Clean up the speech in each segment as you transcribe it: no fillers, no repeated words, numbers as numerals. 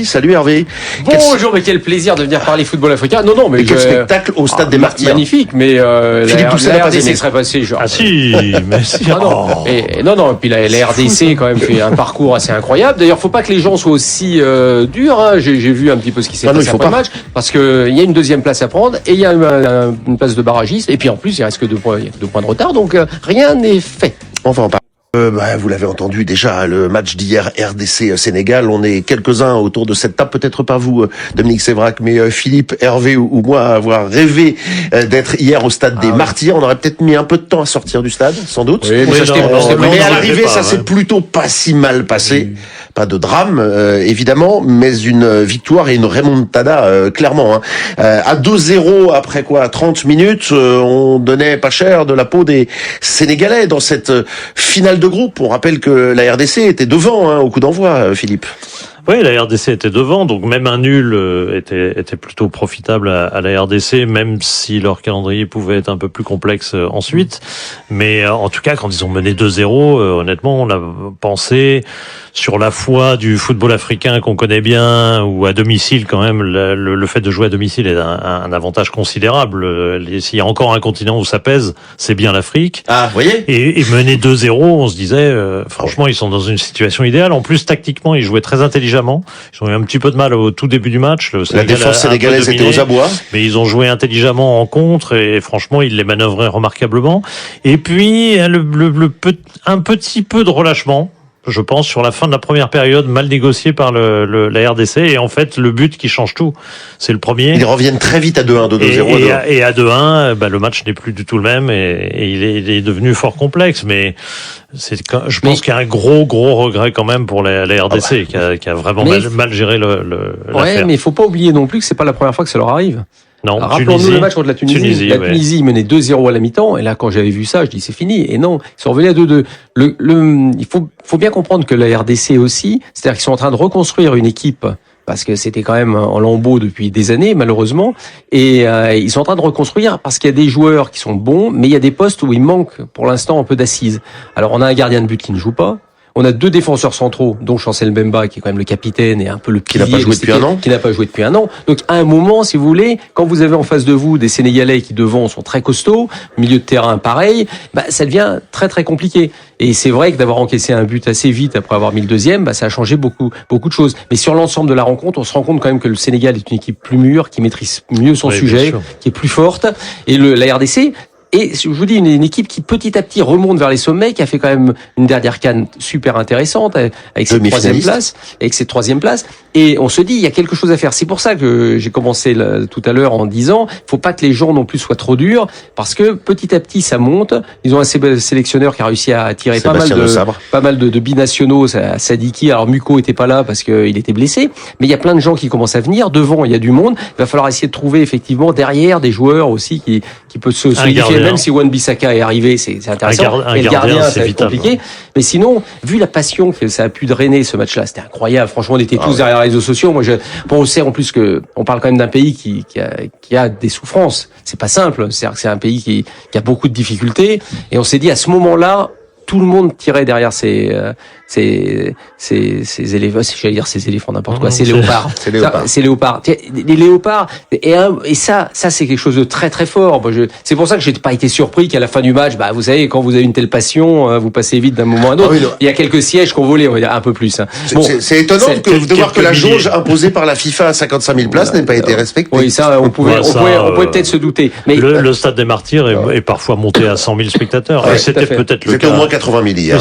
Salut Hervé. Bonjour, mais quel plaisir de venir parler football africain. Non, mais quel spectacle au Stade des Martyrs. Magnifique, mais Philippe Doucet n'a pas aimé. RDC serait passé genre. Ah si, mais si. Non, et puis la RDC quand même fait un parcours assez incroyable. D'ailleurs, faut pas que les gens soient aussi durs. Hein. J'ai vu un petit peu ce qui s'est passé après le match, parce que il y a une deuxième place à prendre et il y a une place de barragiste. Et puis en plus, il reste que 2 points de retard, donc rien n'est fait. On va en parler. Vous l'avez entendu déjà, le match d'hier RDC-Sénégal, on est quelques-uns autour de cette table, peut-être pas vous, Dominique Sévrac, mais Philippe, Hervé ou moi, avoir rêvé d'être hier au Stade des Martyrs. On aurait peut-être mis un peu de temps à sortir du stade, sans doute. Oui, mais à l'arrivée, ça s'est plutôt pas si mal passé. Pas de drame, évidemment, mais une victoire et une remontada, clairement. À 2-0, après 30 minutes, on donnait pas cher de la peau des Sénégalais dans cette finale de groupe. On rappelle que la RDC était devant au coup d'envoi, Philippe. Oui, la RDC était devant, donc même un nul était plutôt profitable à la RDC, même si leur calendrier pouvait être un peu plus complexe ensuite. Mais en tout cas, quand ils ont mené 2-0, honnêtement, on a pensé sur la foi du football africain qu'on connaît bien, ou à domicile quand même, le fait de jouer à domicile est un avantage considérable. S'il y a encore un continent où ça pèse, c'est bien l'Afrique. Ah, vous voyez. Et mener 2-0, on se disait, franchement, ils sont dans une situation idéale. En plus, tactiquement, ils jouaient très intelligemment. Ils ont eu un petit peu de mal au tout début du match. La défense sénégalaise était aux abois. Mais ils ont joué intelligemment en contre et franchement, ils les manœuvraient remarquablement. Et puis, un petit peu de relâchement, je pense, sur la fin de la première période, mal négocié par la RDC. Et en fait, le but qui change tout, c'est le premier. Ils reviennent très vite à 2-1, de 2-0. Et à 2-1, le match n'est plus du tout le même et il est devenu fort complexe. Mais je pense qu'il y a un gros regret quand même pour la RDC qui a vraiment mal géré l'affaire. Ouais, mais il faut pas oublier non plus que c'est pas la première fois que ça leur arrive. Non, rappelons-nous le match contre la Tunisie. La Tunisie menait 2-0 à la mi-temps, et là, quand j'avais vu ça, je dis c'est fini. Et non, ils sont revenus à 2-2. Il faut bien comprendre que la RDC aussi, c'est-à-dire qu'ils sont en train de reconstruire une équipe, parce que c'était quand même en lambeaux depuis des années, malheureusement. Et ils sont en train de reconstruire parce qu'il y a des joueurs qui sont bons, mais il y a des postes où il manque pour l'instant un peu d'assises. Alors, on a un gardien de but qui ne joue pas. On a 2 défenseurs centraux, dont Chancel Mbemba, qui est quand même le capitaine et un peu le pilier. Qui n'a pas joué depuis un an. Qui n'a pas joué depuis un an. Donc, à un moment, si vous voulez, quand vous avez en face de vous des Sénégalais qui devant sont très costauds, milieu de terrain pareil, ça devient très très compliqué. Et c'est vrai que d'avoir encaissé un but assez vite après avoir mis le deuxième, ça a changé beaucoup de choses. Mais sur l'ensemble de la rencontre, on se rend compte quand même que le Sénégal est une équipe plus mûre, qui maîtrise mieux son sujet, qui est plus forte. Et la RDC, et je vous dis, une équipe qui petit à petit remonte vers les sommets, qui a fait quand même une dernière CAN super intéressante avec cette troisième place. Et on se dit, il y a quelque chose à faire. C'est pour ça que j'ai commencé tout à l'heure en disant, faut pas que les gens non plus soient trop durs, parce que petit à petit ça monte. Ils ont un sélectionneur qui a réussi à attirer pas mal de binationaux, Sadiki. Alors Muko était pas là parce qu'il était blessé, mais il y a plein de gens qui commencent à venir. Devant, il y a du monde. Il va falloir essayer de trouver effectivement derrière des joueurs aussi qui peuvent se solidifier. Même si Wan-Bissaka est arrivé, c'est intéressant. Et le gardien, c'est compliqué. Mais sinon, vu la passion que ça a pu drainer ce match-là, c'était incroyable. Franchement, on était tous derrière les réseaux sociaux. On sait en plus que on parle quand même d'un pays qui a des souffrances. C'est pas simple. C'est-à-dire que c'est un pays qui a beaucoup de difficultés. Et on s'est dit à ce moment-là, tout le monde tirait derrière ces éléphants, j'allais dire ces éléphants, n'importe quoi, ces léopards. C'est léopards. Les léopards, et ça c'est quelque chose de très très fort. C'est pour ça que j'ai pas été surpris qu'à la fin du match, vous savez, quand vous avez une telle passion, vous passez vite d'un moment à un autre. Il y a quelques sièges qu'on volait, on va dire un peu plus. C'est étonnant de voir que la jauge imposée par la FIFA à 55 000 places n'ait pas été respectée. Oui, ça, on pouvait peut-être se douter. Mais le Stade des Martyrs est parfois monté à 100 000 spectateurs. C'était peut-être le cas. C'était au moins 80 000 hier.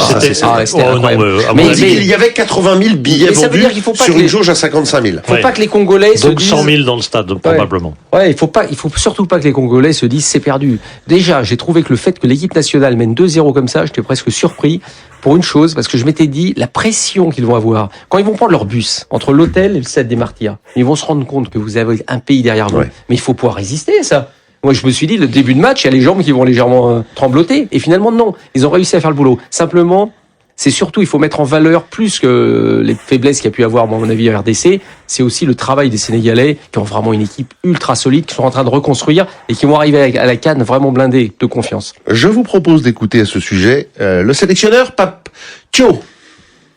Mais il y avait 80 000 billets vendus sur une jauge à 55 000. Faut pas que les Congolais se disent... 100 000 dans le stade, probablement. Il faut surtout pas que les Congolais se disent c'est perdu. Déjà, j'ai trouvé que le fait que l'équipe nationale mène 2-0 comme ça, j'étais presque surpris pour une chose, parce que je m'étais dit, la pression qu'ils vont avoir, quand ils vont prendre leur bus, entre l'hôtel et le Stade des Martyrs, ils vont se rendre compte que vous avez un pays derrière vous. Mais il faut pouvoir résister à ça. Moi, je me suis dit, le début de match, il y a les jambes qui vont légèrement trembloter. Et finalement, non. Ils ont réussi à faire le boulot. Simplement, c'est surtout, il faut mettre en valeur plus que les faiblesses qu'il y a pu avoir, à mon avis, à RDC. C'est aussi le travail des Sénégalais qui ont vraiment une équipe ultra solide, qui sont en train de reconstruire et qui vont arriver à la CAN vraiment blindés de confiance. Je vous propose d'écouter à ce sujet le sélectionneur Pape Thio.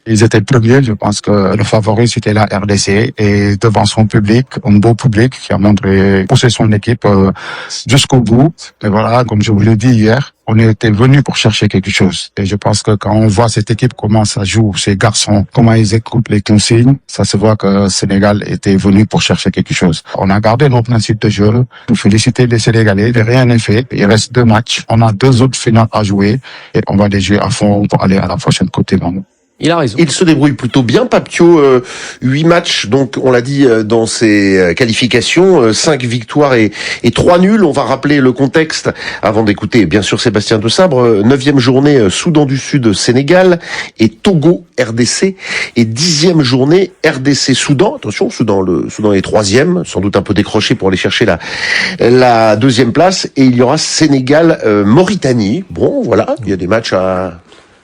Ils étaient premiers. Je pense que le favori, c'était la RDC. Et devant son public, un beau public qui a montré pousser son équipe jusqu'au bout. Et voilà, comme je vous l'ai dit hier, on était venu pour chercher quelque chose. Et je pense que quand on voit cette équipe, comment ça joue, ces garçons, comment ils écoutent les consignes, ça se voit que le Sénégal était venu pour chercher quelque chose. On a gardé nos principes de jeu. Pour féliciter les Sénégalais, rien n'est fait. Il reste 2 matchs. On a 2 autres finales à jouer. Et on va les jouer à fond pour aller à la prochaine Coupe du Monde. Il a raison. Il se débrouille plutôt bien, Papio. 8 matchs, donc on l'a dit dans ses qualifications, 5 victoires et 3 nuls. On va rappeler le contexte avant d'écouter bien sûr Sébastien de Sabre. 9e journée, Soudan du Sud, Sénégal et Togo, RDC. Et 10e journée, RDC, Soudan. Attention, le Soudan est 3e, sans doute un peu décroché pour aller chercher la 2e place. Et il y aura Sénégal, Mauritanie. Bon, voilà, il y a des matchs à...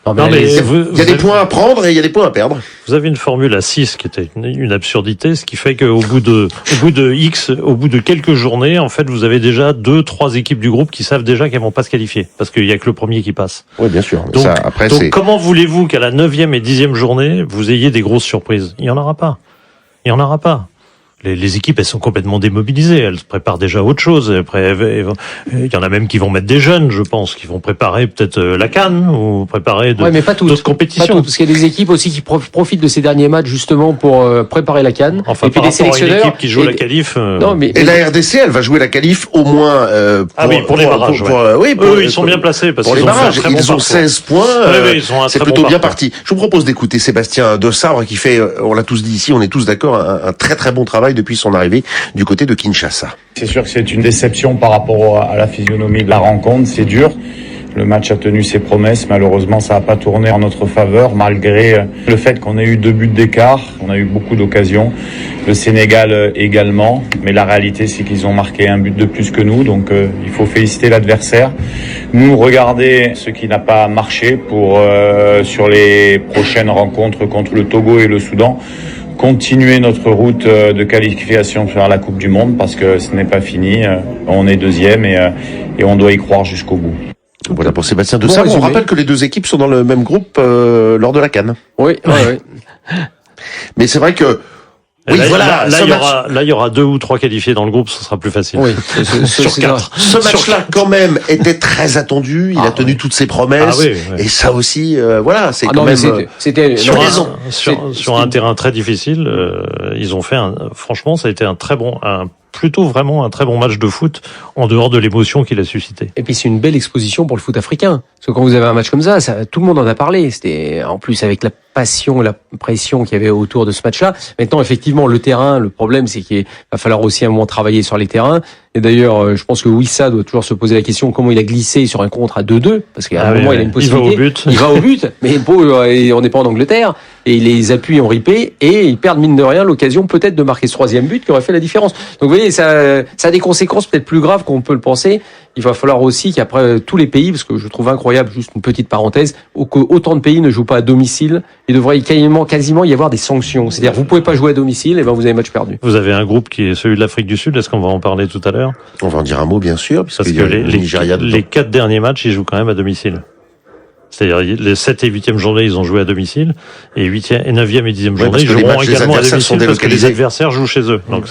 Non, mais il y a des points à prendre et il y a des points à perdre. Vous avez une formule à 6 qui était une absurdité, ce qui fait qu'au bout de quelques journées, en fait, vous avez déjà 2-3 équipes du groupe qui savent déjà qu'elles vont pas se qualifier. Parce qu'il y a que le premier qui passe. Oui, bien sûr. Donc, ça, après, comment voulez-vous qu'à la 9e et 10e journée, vous ayez des grosses surprises? Il y en aura pas. Les équipes, elles sont complètement démobilisées. Elles se préparent déjà à autre chose. Après, il y en a même qui vont mettre des jeunes, je pense, qui vont préparer peut-être la CAN ou préparer mais pas toutes, d'autres compétitions. Pas toutes, parce qu'il y a des équipes aussi qui profitent de ces derniers matchs justement pour préparer la CAN. Enfin, et puis par des rapport à une sélectionneurs équipe qui joue la qualif. Et la RDC, elle va jouer la qualif au moins pour les barrages. Eux, ils sont bien placés parce pour les barrages. Ils ont 16 points. C'est plutôt bien parti. Je vous propose d'écouter Sébastien de Sabre qui fait, on l'a tous dit ici, on est tous d'accord, un très très bon travail depuis son arrivée du côté de Kinshasa. C'est sûr que c'est une déception par rapport à la physionomie de la rencontre, c'est dur. Le match a tenu ses promesses, malheureusement ça n'a pas tourné en notre faveur malgré le fait qu'on ait eu 2 buts d'écart, on a eu beaucoup d'occasions, le Sénégal également, mais la réalité c'est qu'ils ont marqué un but de plus que nous, donc il faut féliciter l'adversaire. Nous regarder ce qui n'a pas marché pour sur les prochaines rencontres contre le Togo et le Soudan, continuer notre route de qualification vers la Coupe du Monde parce que ce n'est pas fini. On est 2e et on doit y croire jusqu'au bout. Voilà pour Sébastien de Sabre. On rappelle que les 2 équipes sont dans le même groupe lors de la CAN. Oui. Mais c'est vrai que oui, là, il y aura 2 ou 3 qualifiés dans le groupe, ce sera plus facile. Oui. Sur 4. Ce match-là, quand même, était très attendu. Il a tenu toutes ses promesses. Oui. Et ça aussi, voilà, c'est quand même... C'était sur un terrain très difficile, ils ont fait franchement, ça a été un très bon match de foot en dehors de l'émotion qu'il a suscité. Et puis c'est une belle exposition pour le foot africain. Parce que quand vous avez un match comme ça, tout le monde en a parlé. C'était en plus avec la passion, la pression qu'il y avait autour de ce match-là. Maintenant, effectivement, le terrain, le problème, c'est qu'il va falloir aussi à un moment travailler sur les terrains. Et d'ailleurs, je pense que Wissa doit toujours se poser la question comment il a glissé sur un contre à 2-2, parce qu'à un moment, il a une possibilité. Il va au but, mais on n'est pas en Angleterre. Et les appuis ont ripé, et ils perdent mine de rien l'occasion peut-être de marquer ce 3e but qui aurait fait la différence. Donc vous voyez, ça a des conséquences peut-être plus graves qu'on peut le penser. Il va falloir aussi qu'après tous les pays, parce que je trouve incroyable, juste une petite parenthèse, qu'autant de pays ne jouent pas à domicile, il devrait quasiment y avoir des sanctions. C'est-à-dire, vous pouvez pas jouer à domicile, et ben vous avez match perdu. Vous avez un groupe qui est celui de l'Afrique du Sud, est-ce qu'on va en parler tout à l'heure? On va en dire un mot, bien sûr, parce que les 4 derniers matchs, ils jouent quand même à domicile. C'est-à-dire, les 7 et 8e journées, ils ont joué à domicile, et 8e, et 9e et 10e journée, ils joueront également à domicile parce que les adversaires jouent chez eux. Donc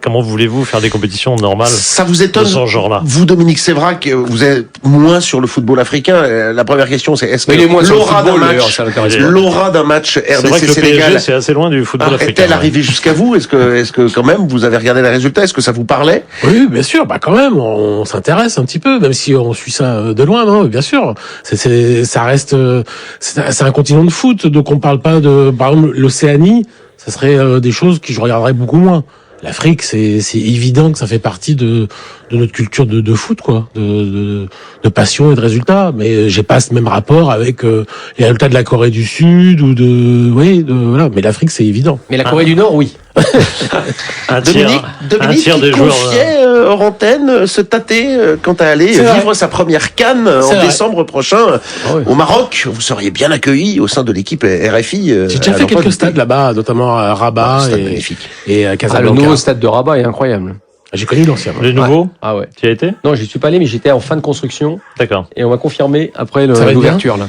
comment voulez-vous faire des compétitions normales? Ça vous étonne? De ce genre-là. Vous, Dominique Sévrac, vous êtes moins sur le football africain. La première question, c'est est-ce que l'aura d'un match RDC Sénégal, c'est assez loin du football africain. Est-elle arrivée jusqu'à vous? Est-ce que quand même, vous avez regardé les résultats? Est-ce que ça vous parlait? Oui, bien sûr. Quand même, on s'intéresse un petit peu, même si on suit ça de loin, non? Bien sûr. Ça reste, c'est un continent de foot, donc on parle pas de, par exemple, l'Océanie, ça serait des choses que je regarderais beaucoup moins. L'Afrique, c'est évident que ça fait partie de notre culture de foot, quoi, de passion et de résultats. Mais j'ai pas ce même rapport avec les résultats de la Corée du Sud ou voilà. Mais l'Afrique, c'est évident. Mais la Corée du Nord, oui. Dominique qui confiait hors antenne se tâter quant à aller vivre sa première CAN en décembre prochain au Maroc. Vous seriez bien accueilli au sein de l'équipe RFI. J'ai déjà fait quelques stades là-bas, notamment à Rabat et à Casablanca. Le nouveau stade de Rabat est incroyable. J'ai connu l'ancien. moi. Les nouveaux, Ah ouais. tu y as été? Non, j'y suis pas allé, mais j'étais en fin de construction D'accord. et on m'a confirmé après Ça va être l'ouverture là.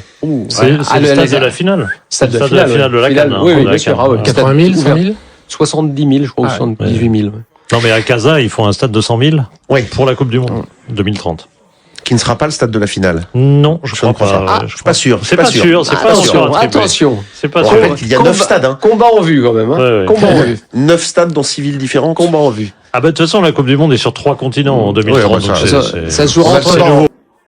C'est le stade de la finale. Stade le stade de la finale de la CAN, hein, Oui, de oui, la bien sûr. CAN. Ah ouais. 80 000, 100 000 70 000, je crois, ou Ah, 78 000. Non, mais à Casa, ils font un stade de 100 000 Oui. pour la Coupe du Monde 2030. Qui ne sera pas le stade de la finale. Non, je Je crois ne crois pas. pas. Je suis pas sûr. C'est pas sûr, c'est pas Attention, encore attribué. attention. C'est pas On sûr. rappelle qu'il y a 9 stades, hein. Combat en vue quand même. Hein. Ouais, ouais. Combat en vue. 9 stades dans 6 villes différentes. Combat en vue. Ah bah de toute façon, la Coupe du Monde est sur 3 continents en 2030. Ouais, donc ça- c'est- Ça, c'est- ça se jouera On a entre le temps.